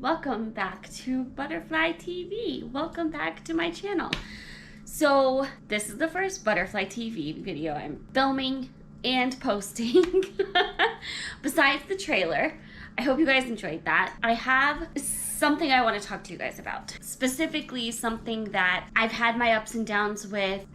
welcome back to Butterfly TV. Welcome back to my channel. So this is the first Butterfly TV video I'm filming and posting besides the trailer. I hope you guys enjoyed that. I have something I want to talk to you guys about, specifically something that I've had my ups and downs with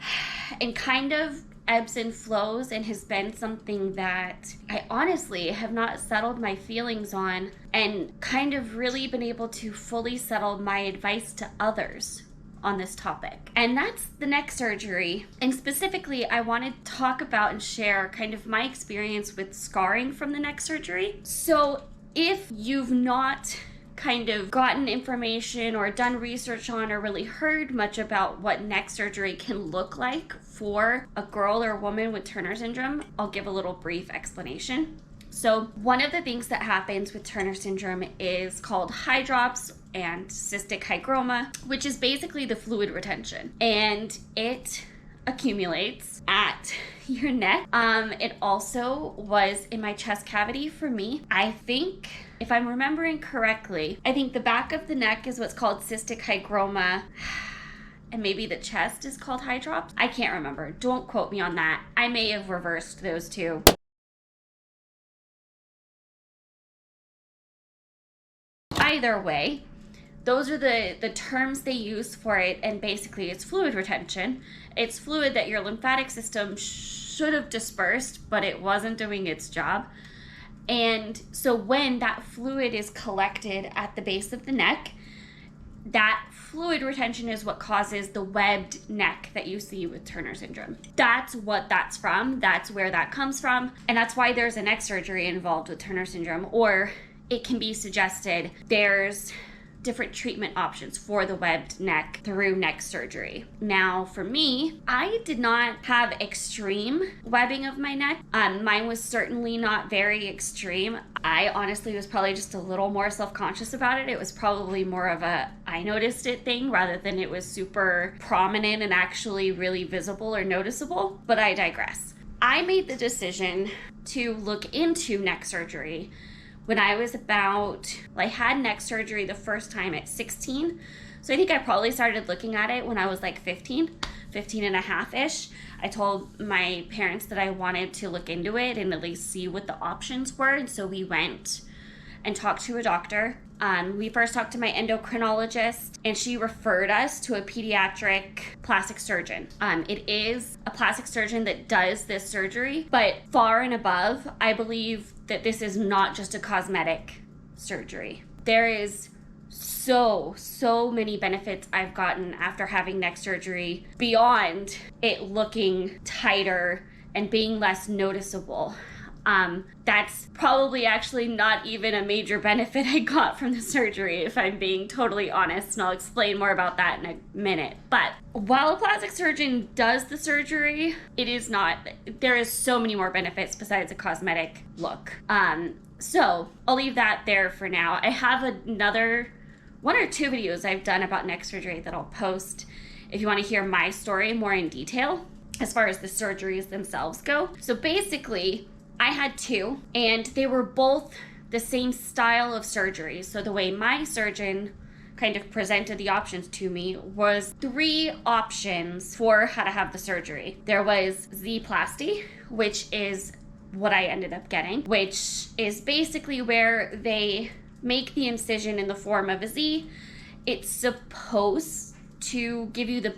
and kind of ebbs and flows, and has been something that I honestly have not settled my feelings on and kind of really been able to fully settle my advice to others on this topic. And that's the neck surgery. And specifically, I want to talk about and share kind of my experience with scarring from the neck surgery. So if you've not kind of gotten information or done research on or really heard much about what neck surgery can look like for a girl or woman with Turner syndrome, I'll give a little brief explanation. So one of the things that happens with Turner syndrome is called hydrops and cystic hygroma, which is basically the fluid retention, and it accumulates at your neck. It also was in my chest cavity for me. I think, if I'm remembering correctly, I think the back of the neck is what's called cystic hygroma, and maybe the chest is called hydrops. I can't remember. Don't quote me on that. I may have reversed those two. Either way, those are the terms they use for it, and basically it's fluid retention. It's fluid that your lymphatic system should have dispersed, but it wasn't doing its job. And so when that fluid is collected at the base of the neck, that fluid retention is what causes the webbed neck that you see with Turner syndrome. That's what that's from. That's where that comes from. And that's why there's a neck surgery involved with Turner syndrome, or it can be suggested there's different treatment options for the webbed neck through neck surgery. Now, for me, I did not have extreme webbing of my neck. Mine was certainly not very extreme. I honestly was probably just a little more self-conscious about it. It was probably more of a I noticed it thing rather than it was super prominent and actually really visible or noticeable, but I digress. I made the decision to look into neck surgery when I was I had neck surgery the first time at 16. So I think I probably started looking at it when I was like 15 and a half-ish. I told my parents that I wanted to look into it and at least see what the options were. And so we went and talked to a doctor. We first talked to my endocrinologist, and she referred us to a pediatric plastic surgeon. It is a plastic surgeon that does this surgery, but far and above, I believe that this is not just a cosmetic surgery. There is so many benefits I've gotten after having neck surgery beyond it looking tighter and being less noticeable. That's probably actually not even a major benefit I got from the surgery, if I'm being totally honest, and I'll explain more about that in a minute. But while a plastic surgeon does the surgery, there is so many more benefits besides a cosmetic look. So I'll leave that there for now. I have another one or two videos I've done about neck surgery that I'll post if you want to hear my story more in detail as far as the surgeries themselves go. So basically, I had two, and they were both the same style of surgery. So the way my surgeon kind of presented the options to me was 3 options for how to have the surgery. There was Z-plasty, which is what I ended up getting, which is basically where they make the incision in the form of a Z. It's supposed to give you the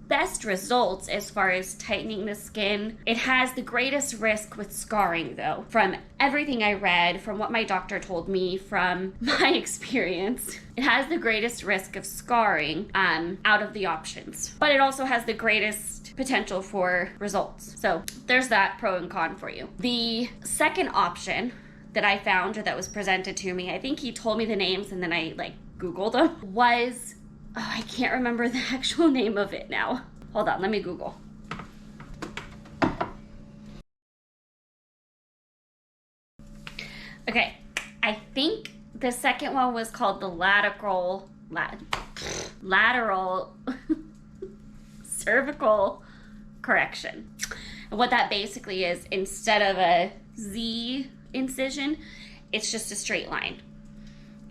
best results as far as tightening the skin. It has the greatest risk with scarring, though. From everything I read, from what my doctor told me, from my experience, it has the greatest risk of scarring out of the options. But it also has the greatest potential for results. So there's that pro and con for you. The second option that I found, or that was presented to me, I think he told me the names and then I Googled them, was I can't remember the actual name of it now. Hold on, let me Google. Okay, I think the second one was called the lateral cervical correction. And what that basically is, instead of a Z incision, it's just a straight line.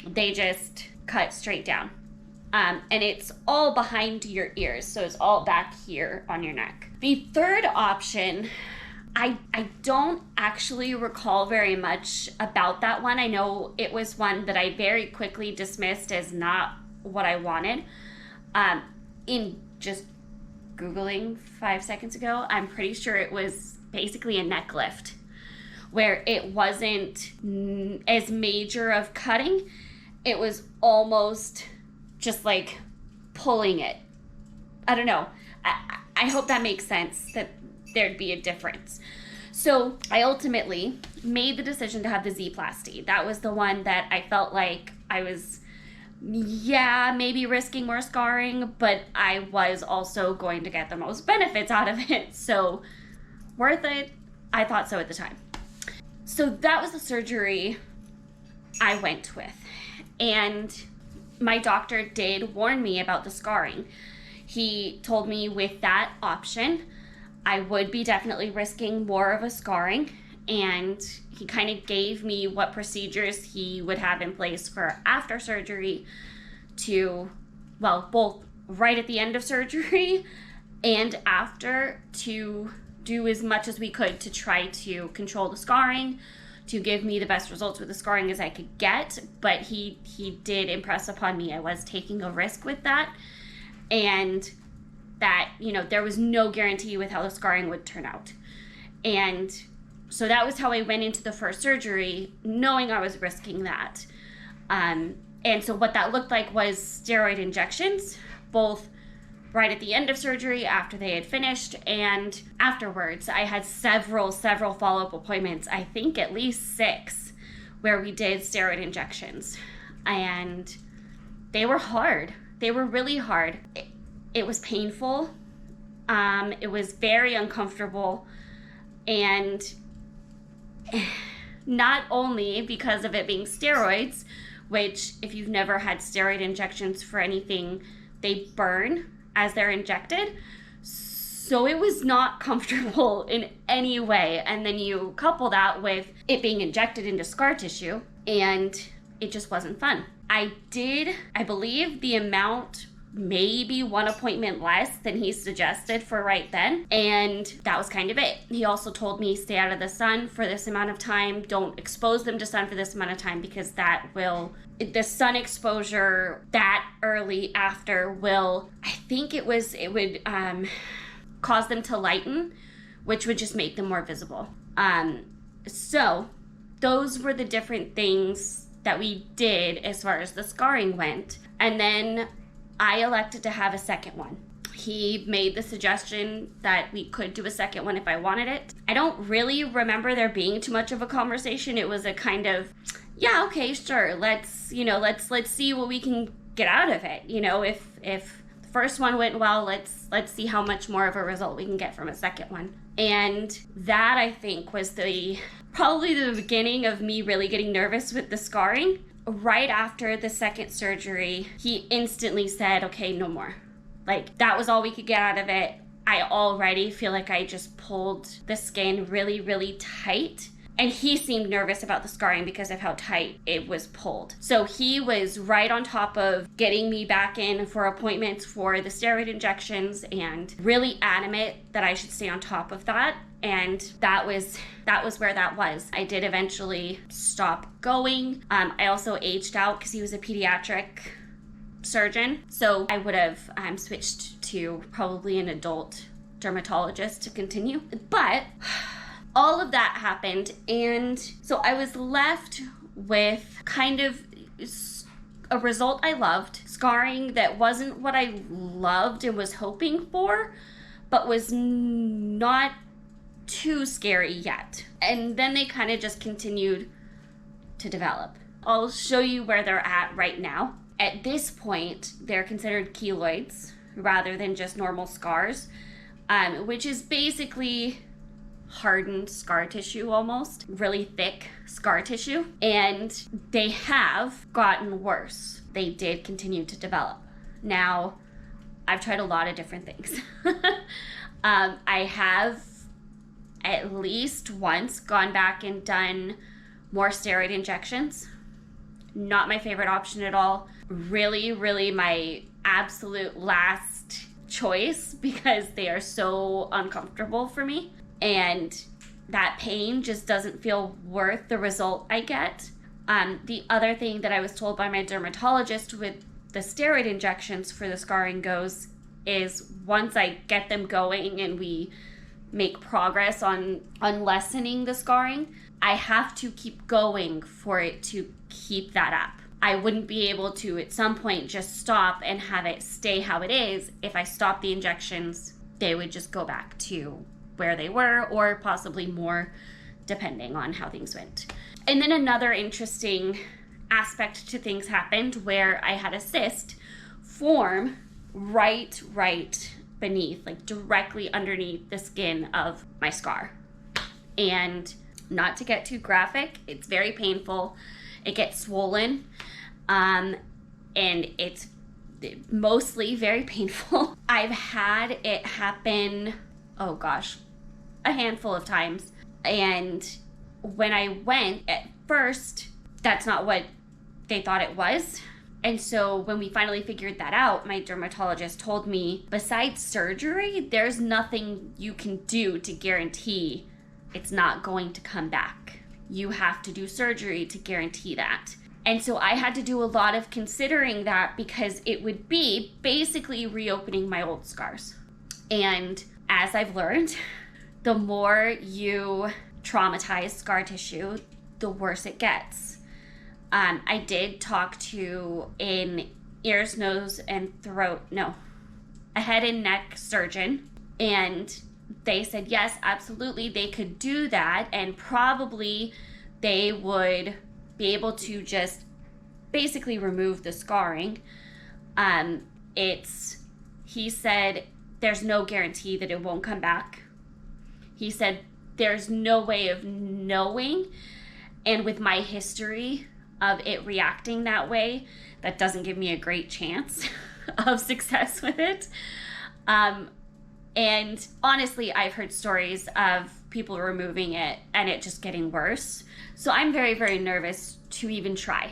they just cut straight down. And it's all behind your ears, so it's all back here on your neck. The third option, I don't actually recall very much about that one. I know it was one that I very quickly dismissed as not what I wanted. In just Googling 5 seconds ago, I'm pretty sure it was basically a neck lift, where it wasn't as major of cutting. It was almost just like pulling it. I don't know. I hope that makes sense, that there'd be a difference. So I ultimately made the decision to have the Z-plasty. That was the one that I felt like I was, maybe risking more scarring, but I was also going to get the most benefits out of it. So worth it? I thought so at the time. So that was the surgery I went with. And my doctor did warn me about the scarring. He told me with that option, I would be definitely risking more of a scarring. And he kind of gave me what procedures he would have in place for after surgery to, both right at the end of surgery and after, to do as much as we could to try to control the scarring, to give me the best results with the scarring as I could get. But he did impress upon me I was taking a risk with that, and that, there was no guarantee with how the scarring would turn out. And so that was how I went into the first surgery, knowing I was risking that. And so what that looked like was steroid injections, both right at the end of surgery after they had finished and afterwards. I had several follow-up appointments, I think at least 6, where we did steroid injections. And they were hard. They were really hard. It was painful. It was very uncomfortable. And not only because of it being steroids, which if you've never had steroid injections for anything, they burn as they're injected. So it was not comfortable in any way. And then you couple that with it being injected into scar tissue, and it just wasn't fun. I believe the amount, maybe 1 appointment less than he suggested for right then, and that was kind of it. He also told me stay out of the sun for this amount of time, don't expose them to sun for this amount of time, because the sun exposure that early after will, I think it would cause them to lighten, which would just make them more visible. So those were the different things that we did as far as the scarring went. And then I elected to have a second one. He made the suggestion that we could do a second one if I wanted it. I don't really remember there being too much of a conversation. It was a kind of, yeah, okay, sure. Let's see what we can get out of it. If the first one went well, let's see how much more of a result we can get from a second one. And that, I think, was probably the beginning of me really getting nervous with the scarring. Right after the second surgery, he instantly said, okay, no more. Like, that was all we could get out of it. I already feel like I just pulled the skin really, really tight. And he seemed nervous about the scarring because of how tight it was pulled. So he was right on top of getting me back in for appointments for the steroid injections and really adamant that I should stay on top of that. And that was where that was. I did eventually stop going. I also aged out because he was a pediatric surgeon. So I would have switched to probably an adult dermatologist to continue. But all of that happened, and so I was left with kind of a result I loved, scarring that wasn't what I loved and was hoping for, but was not too scary yet. And then they kind of just continued to develop. I'll show you where they're at right now. At this point, they're considered keloids rather than just normal scars, which is basically hardened scar tissue, almost really thick scar tissue, and they have gotten worse. They did continue to develop. Now, I've tried a lot of different things. I have at least once gone back and done more steroid injections, Not my favorite option at all. Really, really my absolute last choice because they are so uncomfortable for me. And that pain just doesn't feel worth the result I get. The other thing that I was told by my dermatologist with the steroid injections for the scarring goes is once I get them going and we make progress on lessening the scarring, I have to keep going for it to keep that up. I wouldn't be able to at some point just stop and have it stay how it is. If I stop the injections, they would just go back to where they were or possibly more, depending on how things went. And then another interesting aspect to things happened where I had a cyst form right beneath, like directly underneath the skin of my scar. And not to get too graphic, it's very painful. It gets swollen, and it's mostly very painful. I've had it happen, a handful of times. And when I went at first, that's not what they thought it was. And so when we finally figured that out, my dermatologist told me, besides surgery, there's nothing you can do to guarantee it's not going to come back. You have to do surgery to guarantee that. And so I had to do a lot of considering that because it would be basically reopening my old scars. And as I've learned, the more you traumatize scar tissue, the worse it gets. I did talk to a head and neck surgeon, and they said, yes, absolutely, they could do that, and probably they would be able to just basically remove the scarring. He said, there's no guarantee that it won't come back. He said, there's no way of knowing, and with my history of it reacting that way, that doesn't give me a great chance of success with it. And honestly, I've heard stories of people removing it and it just getting worse. So I'm very, very nervous to even try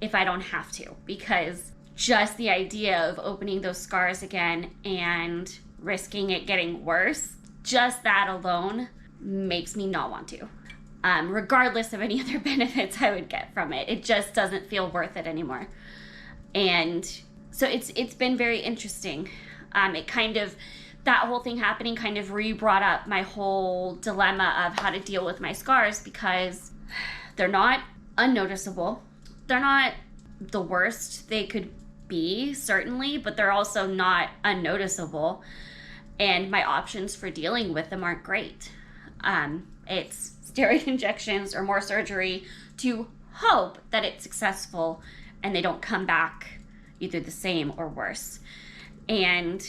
if I don't have to, because just the idea of opening those scars again and risking it getting worse, just that alone makes me not want to. Regardless of any other benefits I would get from it. It just doesn't feel worth it anymore. And so it's been very interesting. That whole thing happening kind of brought up my whole dilemma of how to deal with my scars, because they're not unnoticeable. They're not the worst they could be, certainly, but they're also not unnoticeable. And my options for dealing with them aren't great. It's steroid injections or more surgery to hope that it's successful and they don't come back either the same or worse. And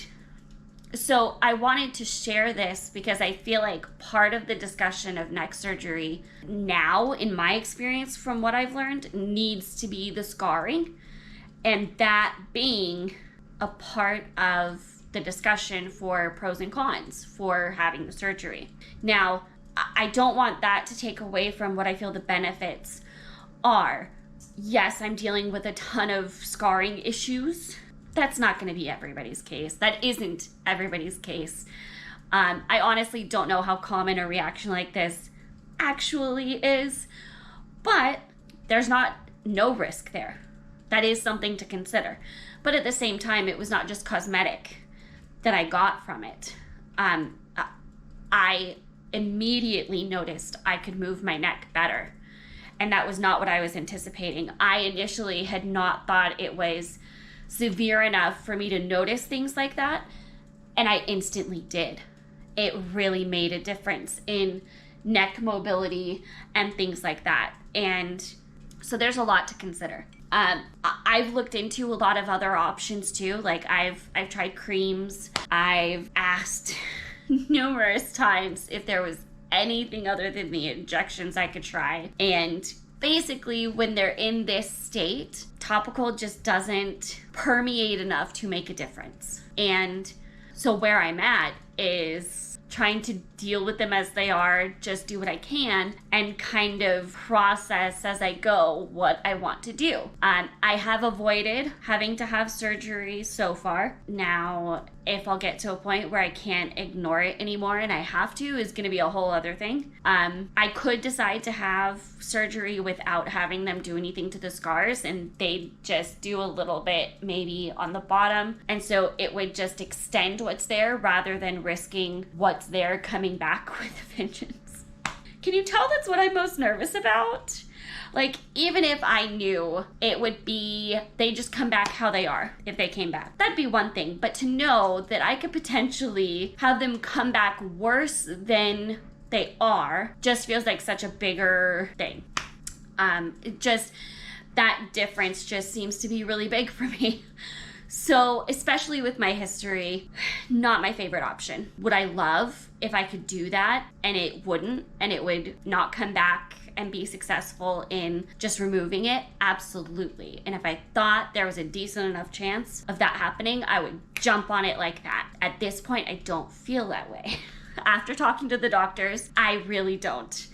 so I wanted to share this because I feel like part of the discussion of neck surgery now, in my experience from what I've learned, needs to be the scarring, and that being a part of the discussion for pros and cons for having the surgery. Now, I don't want that to take away from what I feel the benefits are. Yes, I'm dealing with a ton of scarring issues. That's not going to be everybody's case. That isn't everybody's case. I honestly don't know how common a reaction like this actually is, but there's no risk there. That is something to consider. But at the same time, it was not just cosmetic that I got from it. I immediately noticed I could move my neck better. And that was not what I was anticipating. I initially had not thought it was severe enough for me to notice things like that. And I instantly did. It really made a difference in neck mobility and things like that. And so there's a lot to consider. I've looked into a lot of other options too. Like I've tried creams. I've asked numerous times if there was anything other than the injections I could try. And basically when they're in this state, topical just doesn't permeate enough to make a difference. And so where I'm at is trying to deal with them as they are, just do what I can, and kind of process as I go what I want to do. I have avoided having to have surgery so far. Now, if I'll get to a point where I can't ignore it anymore and I have to, is going to be a whole other thing. I could decide to have surgery without having them do anything to the scars, and they just do a little bit maybe on the bottom, and so it would just extend what's there rather than risking what's there coming back with a vengeance. Can you tell that's what I'm most nervous about? Like, even if I knew it would be, they just come back how they are if they came back, that'd be one thing. But to know that I could potentially have them come back worse than they are just feels like such a bigger thing. Just that difference just seems to be really big for me. So, especially with my history, not my favorite option. Would I love if I could do that and it wouldn't, and it would not come back and be successful in just removing it? Absolutely. And if I thought there was a decent enough chance of that happening, I would jump on it like that. At this point, I don't feel that way. After talking to the doctors, I really don't.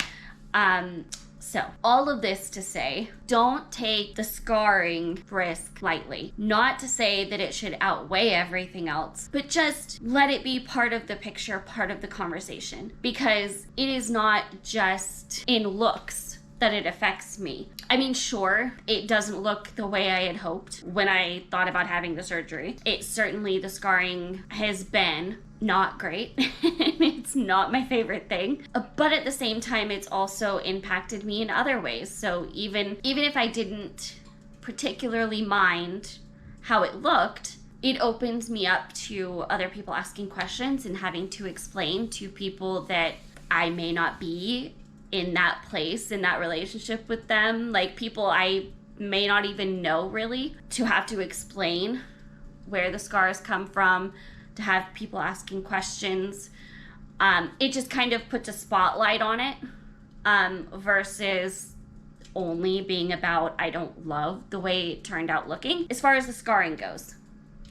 So, all of this to say, don't take the scarring risk lightly. Not to say that it should outweigh everything else, but just let it be part of the picture, part of the conversation. Because it is not just in looks that it affects me. I mean, sure, it doesn't look the way I had hoped when I thought about having the surgery. It certainly, the scarring has been not great. It's not my favorite thing. But at the same time, it's also impacted me in other ways. So even if I didn't particularly mind how it looked, it opens me up to other people asking questions and having to explain to people that I may not be in that place, in that relationship with them. Like, people I may not even know, really, to have to explain where the scars come from, to have people asking questions. It just kind of puts a spotlight on it, versus only being about, I don't love the way it turned out looking. As far as the scarring goes,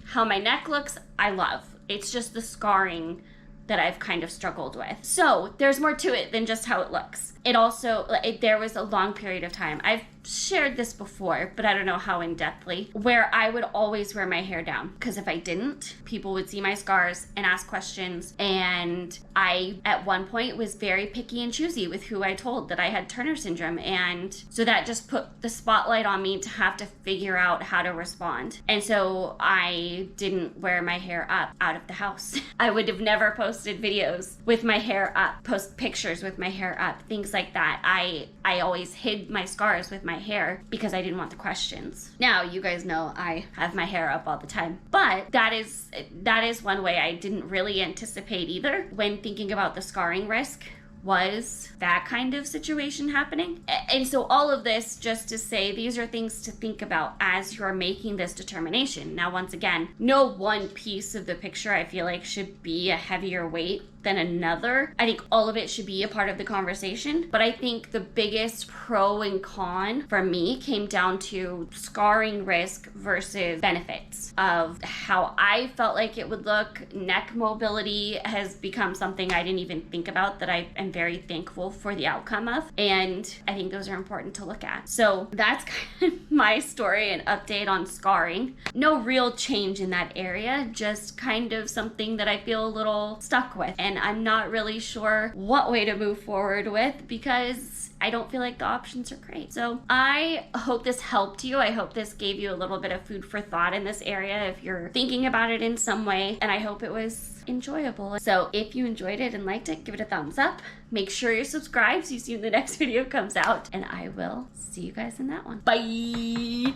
how my neck looks, I love. It's just the scarring that I've kind of struggled with. So there's more to it than just how it looks. It also, there was a long period of time, I've shared this before, but I don't know how in-depthly, where I would always wear my hair down. Because if I didn't, people would see my scars and ask questions. And I, at one point, was very picky and choosy with who I told that I had Turner syndrome. And so that just put the spotlight on me to have to figure out how to respond. And so I didn't wear my hair up out of the house. I would have never posted videos with my hair up, post pictures with my hair up, things like that. I always hid my scars with my hair because I didn't want the questions. Now, you guys know I have my hair up all the time, but that is one way I didn't really anticipate either when thinking about the scarring risk, was that kind of situation happening. And so all of this just to say, these are things to think about as you're making this determination. Now, once again, no one piece of the picture I feel like should be a heavier weight than another. I think all of it should be a part of the conversation, but I think the biggest pro and con for me came down to scarring risk versus benefits of how I felt like it would look. Neck mobility has become something I didn't even think about, that I am very thankful for the outcome of, and I think those are important to look at. So that's kind of my story and update on scarring. No real change in that area, just kind of something that I feel a little stuck with, and I'm not really sure what way to move forward with because I don't feel like the options are great. So I hope this helped you. I hope this gave you a little bit of food for thought in this area if you're thinking about it in some way, and I hope it was enjoyable. So if you enjoyed it and liked it, give it a thumbs up. Make sure you're subscribed so you see when the next video comes out, and I will see you guys in that one. Bye!